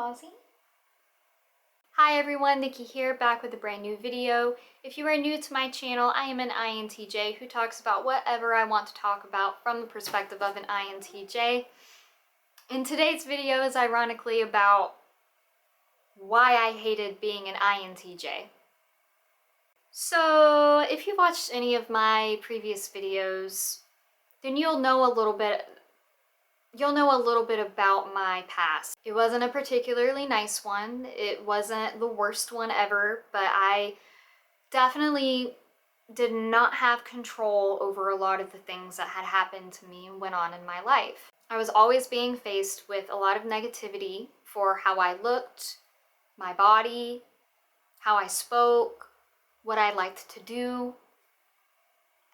Ozzy. Hi everyone, Nikki here, back with a brand new video. If you are new to my channel, I am an INTJ who talks about whatever I want to talk about from the perspective of an INTJ. And today's video is ironically about why I hated being an INTJ. So if you watched any of my previous videos, then you'll know a little bit about my past. It wasn't a particularly nice one. It wasn't the worst one ever, but I definitely did not have control over a lot of the things that had happened to me and went on in my life. I was always being faced with a lot of negativity for how I looked, my body, how I spoke, what I liked to do.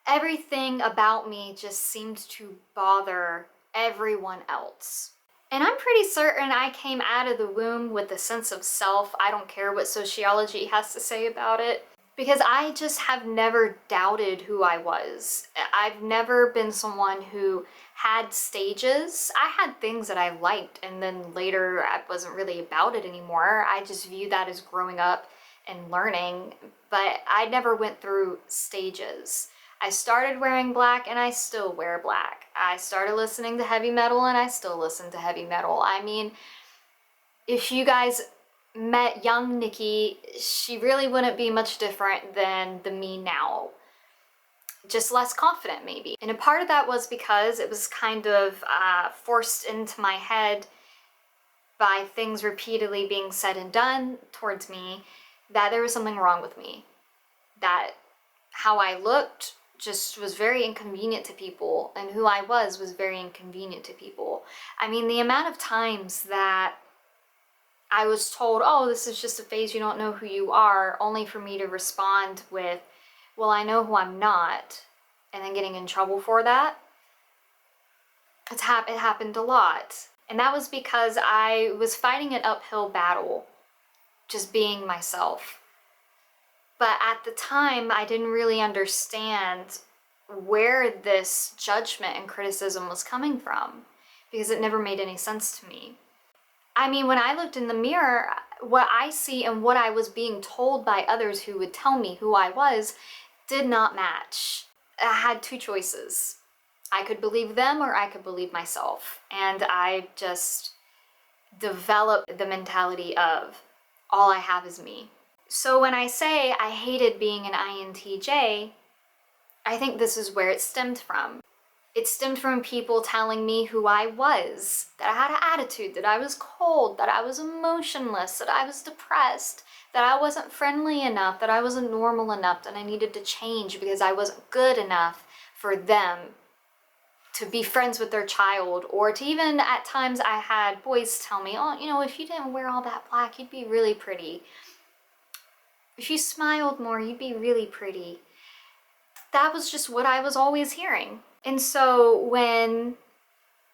Everything about me just seemed to bother everyone else. And I'm pretty certain I came out of the womb with a sense of self. I don't care what sociology has to say about it, because I just have never doubted who I was. I've never been someone who had stages. I had things that I liked, and then later I wasn't really about it anymore. I just viewed that as growing up and learning, but I never went through stages. I started wearing black and I still wear black. I started listening to heavy metal and I still listen to heavy metal. I mean, if you guys met young Nikki, she really wouldn't be much different than the me now. Just less confident maybe. And a part of that was because it was kind of forced into my head by things repeatedly being said and done towards me that there was something wrong with me. That how I looked just was very inconvenient to people, and who I was very inconvenient to people. I mean, the amount of times that I was told, oh, this is just a phase, you don't know who you are, only for me to respond with, well, I know who I'm not, and then getting in trouble for that. It happened a lot. And that was because I was fighting an uphill battle, just being myself. But at the time, I didn't really understand where this judgment and criticism was coming from, because it never made any sense to me. I mean, when I looked in the mirror, what I see and what I was being told by others who would tell me who I was did not match. I had two choices. I could believe them or I could believe myself. And I just developed the mentality of all I have is me. So when I say I hated being an INTJ, I think this is where it stemmed from. It stemmed from people telling me who I was, that I had an attitude, that I was cold, that I was emotionless, that I was depressed, that I wasn't friendly enough, that I wasn't normal enough, that I needed to change because I wasn't good enough for them to be friends with their child, or to even at times I had boys tell me, oh, you know, if you didn't wear all that black, you'd be really pretty. If you smiled more, you'd be really pretty. That was just what I was always hearing. And so when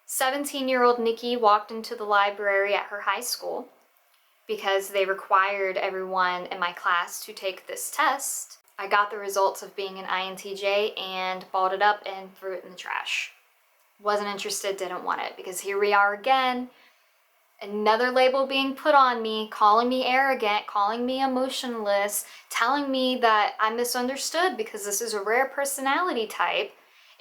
17-year-old Nikki walked into the library at her high school, because they required everyone in my class to take this test, I got the results of being an INTJ and balled it up and threw it in the trash. Wasn't interested, didn't want it, because here we are again. Another label being put on me, calling me arrogant, calling me emotionless, telling me that I'm misunderstood because this is a rare personality type,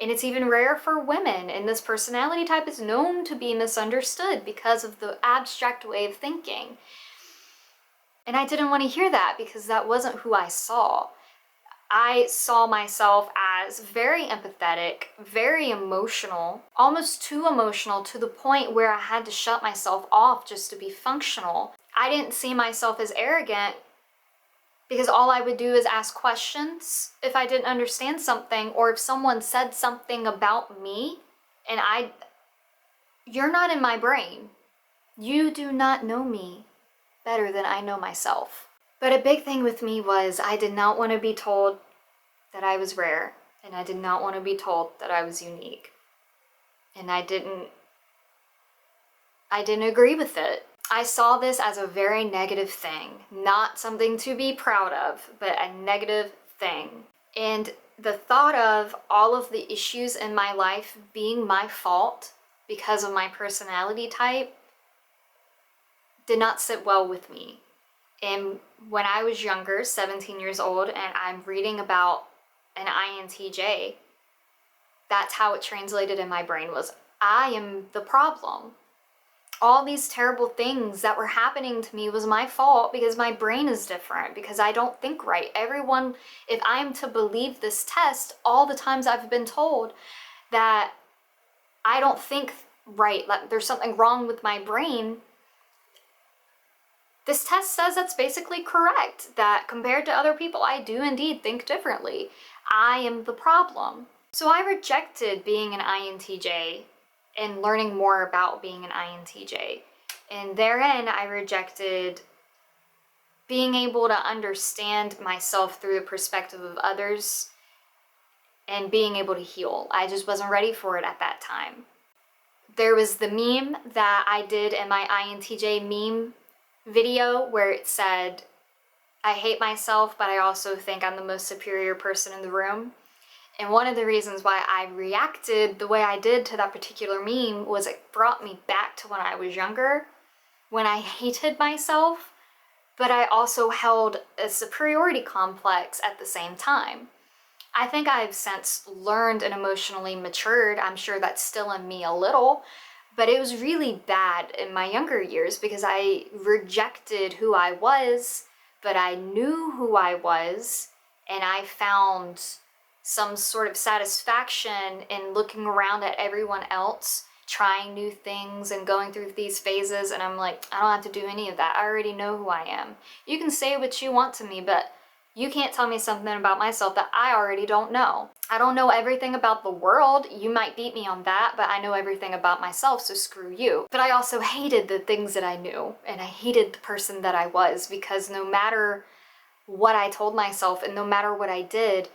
and it's even rare for women, and this personality type is known to be misunderstood because of the abstract way of thinking. And I didn't want to hear that, because that wasn't who I saw. I saw myself as very empathetic, very emotional, almost too emotional, to the point where I had to shut myself off just to be functional. I didn't see myself as arrogant, because all I would do is ask questions if I didn't understand something, or if someone said something about me and you're not in my brain. You do not know me better than I know myself. But a big thing with me was I did not want to be told that I was rare, and I did not want to be told that I was unique. And I didn't agree with it. I saw this as a very negative thing, not something to be proud of, but a negative thing. And the thought of all of the issues in my life being my fault because of my personality type did not sit well with me. And when I was younger, 17 years old, and I'm reading about an INTJ, that's how it translated in my brain was, I am the problem. All these terrible things that were happening to me was my fault because my brain is different, because I don't think right. Everyone, if I'm to believe this test, all the times I've been told that I don't think right, like there's something wrong with my brain, this test says that's basically correct, that compared to other people, I do indeed think differently. I am the problem. So I rejected being an INTJ and learning more about being an INTJ. And therein, I rejected being able to understand myself through the perspective of others and being able to heal. I just wasn't ready for it at that time. There was the meme that I did in my INTJ meme video where it said, I hate myself, but I also think I'm the most superior person in the room. And one of the reasons why I reacted the way I did to that particular meme was it brought me back to when I was younger, when I hated myself, but I also held a superiority complex at the same time. I think I've since learned and emotionally matured. I'm sure that's still in me a little, but it was really bad in my younger years because I rejected who I was, but I knew who I was, and I found some sort of satisfaction in looking around at everyone else, trying new things and going through these phases, and I'm like, I don't have to do any of that. I already know who I am. You can say what you want to me, but you can't tell me something about myself that I already don't know. I don't know everything about the world. You might beat me on that, but I know everything about myself, so screw you. But I also hated the things that I knew, and I hated the person that I was, because no matter what I told myself and no matter what I did,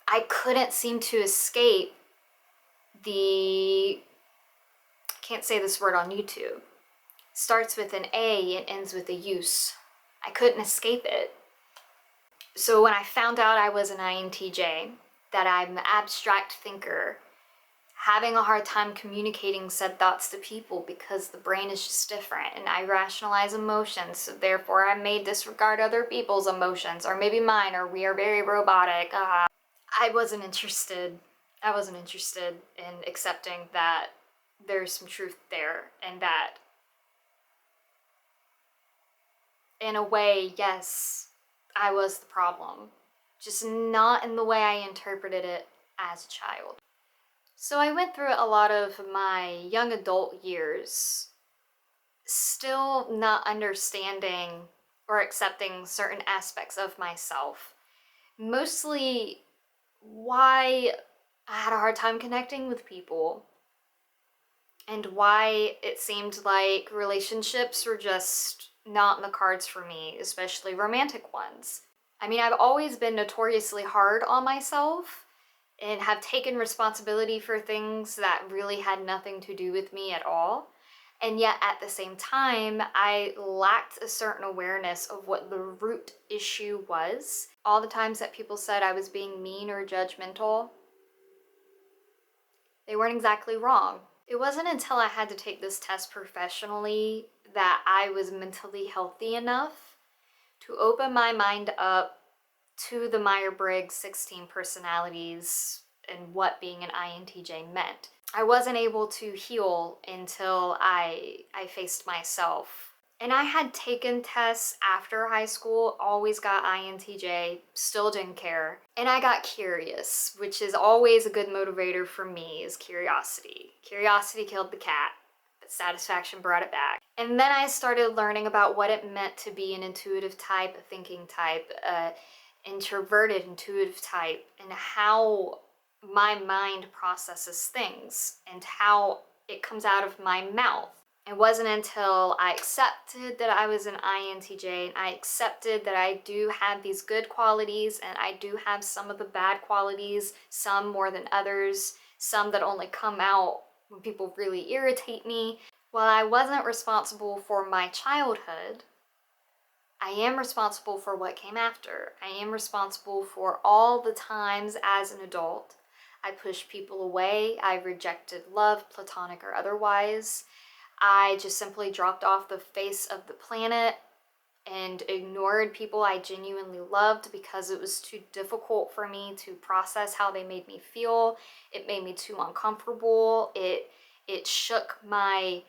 I couldn't seem to escape the, I can't say this word on YouTube. Starts with an A and ends with a use. I couldn't escape it. So when I found out I was an INTJ, that I'm an abstract thinker, having a hard time communicating said thoughts to people because the brain is just different, and I rationalize emotions, so therefore I may disregard other people's emotions, or maybe mine, or we are very robotic. I wasn't interested in accepting that there's some truth there, and that in a way, yes, I was the problem, just not in the way I interpreted it as a child. So I went through a lot of my young adult years still not understanding or accepting certain aspects of myself. Mostly why I had a hard time connecting with people, and why it seemed like relationships were just not in the cards for me, especially romantic ones. I mean, I've always been notoriously hard on myself and have taken responsibility for things that really had nothing to do with me at all. And yet at the same time, I lacked a certain awareness of what the root issue was. All the times that people said I was being mean or judgmental, they weren't exactly wrong. It wasn't until I had to take this test professionally that I was mentally healthy enough to open my mind up to the Myer-Briggs 16 personalities and what being an INTJ meant. I wasn't able to heal until I faced myself. And I had taken tests after high school, always got INTJ, still didn't care. And I got curious, which is always a good motivator for me, is curiosity. Curiosity killed the cat, but satisfaction brought it back. And then I started learning about what it meant to be an intuitive type, a thinking type, introverted intuitive type, and how my mind processes things and how it comes out of my mouth. It wasn't until I accepted that I was an INTJ, and I accepted that I do have these good qualities and I do have some of the bad qualities, some more than others, some that only come out when people really irritate me. While I wasn't responsible for my childhood, I am responsible for what came after. I am responsible for all the times as an adult I pushed people away. I rejected love, platonic or otherwise. I just simply dropped off the face of the planet and ignored people I genuinely loved because it was too difficult for me to process how they made me feel. It made me too uncomfortable. It shook my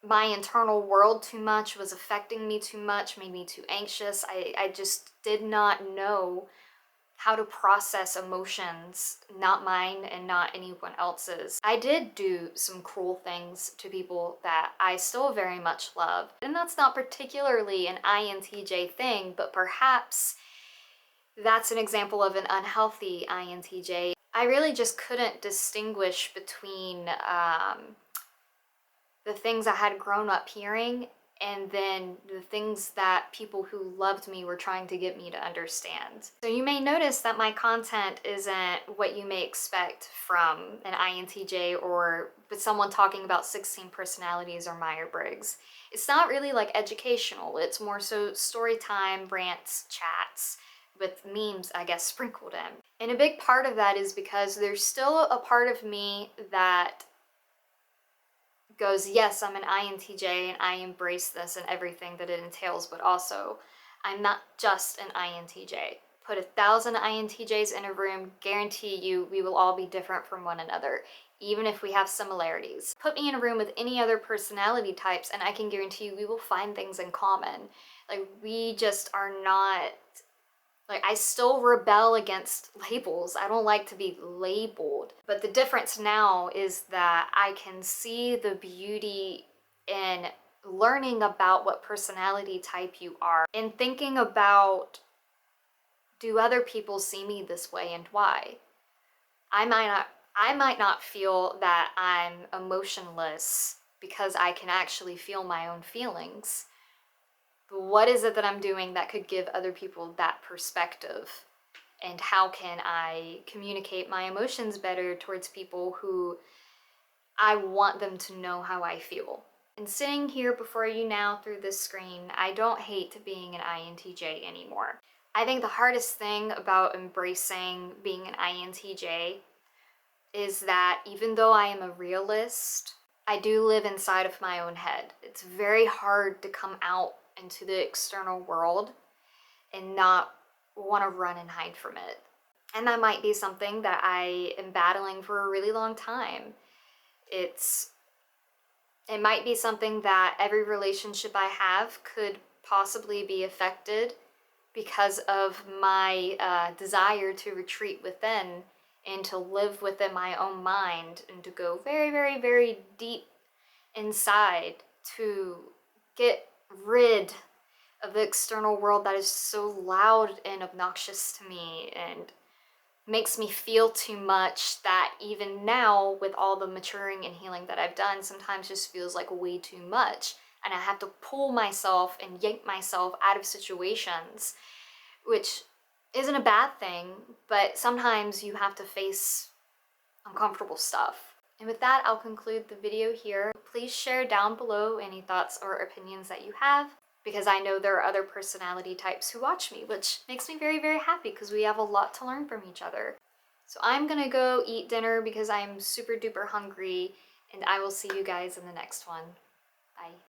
internal world too much, was affecting me too much, made me too anxious. I just did not know how to process emotions, not mine and not anyone else's. I did do some cruel things to people that I still very much love. And that's not particularly an INTJ thing, but perhaps that's an example of an unhealthy INTJ. I really just couldn't distinguish between the things I had grown up hearing and then the things that people who loved me were trying to get me to understand. So you may notice that my content isn't what you may expect from an INTJ or with someone talking about 16 personalities or Myer-Briggs. It's not really like educational, it's more so story time, rants, chats, with memes, I guess, sprinkled in. And a big part of that is because there's still a part of me that goes, yes, I'm an INTJ and I embrace this and everything that it entails, but also I'm not just an INTJ. Put 1,000 INTJs in a room, guarantee you we will all be different from one another, even if we have similarities. Put me in a room with any other personality types and I can guarantee you we will find things in common. Like, we just are not, like, I still rebel against labels. I don't like to be labeled. But the difference now is that I can see the beauty in learning about what personality type you are and thinking about, do other people see me this way and why? I might not feel that I'm emotionless because I can actually feel my own feelings. But what is it that I'm doing that could give other people that perspective? And how can I communicate my emotions better towards people who I want them to know how I feel? And sitting here before you now through this screen, I don't hate being an INTJ anymore. I think the hardest thing about embracing being an INTJ is that even though I am a realist, I do live inside of my own head. It's very hard to come out into the external world and not want to run and hide from it. And that might be something that I am battling for a really long time. It might be something that every relationship I have could possibly be affected because of my desire to retreat within and to live within my own mind and to go very, very, very deep inside to get rid of the external world that is so loud and obnoxious to me and makes me feel too much, that even now with all the maturing and healing that I've done, sometimes just feels like way too much, and I have to pull myself and yank myself out of situations, which isn't a bad thing, but sometimes you have to face uncomfortable stuff. And with that, I'll conclude the video here. Please share down below any thoughts or opinions that you have, because I know there are other personality types who watch me, which makes me very, very happy because we have a lot to learn from each other. So I'm gonna go eat dinner because I'm super duper hungry, and I will see you guys in the next one.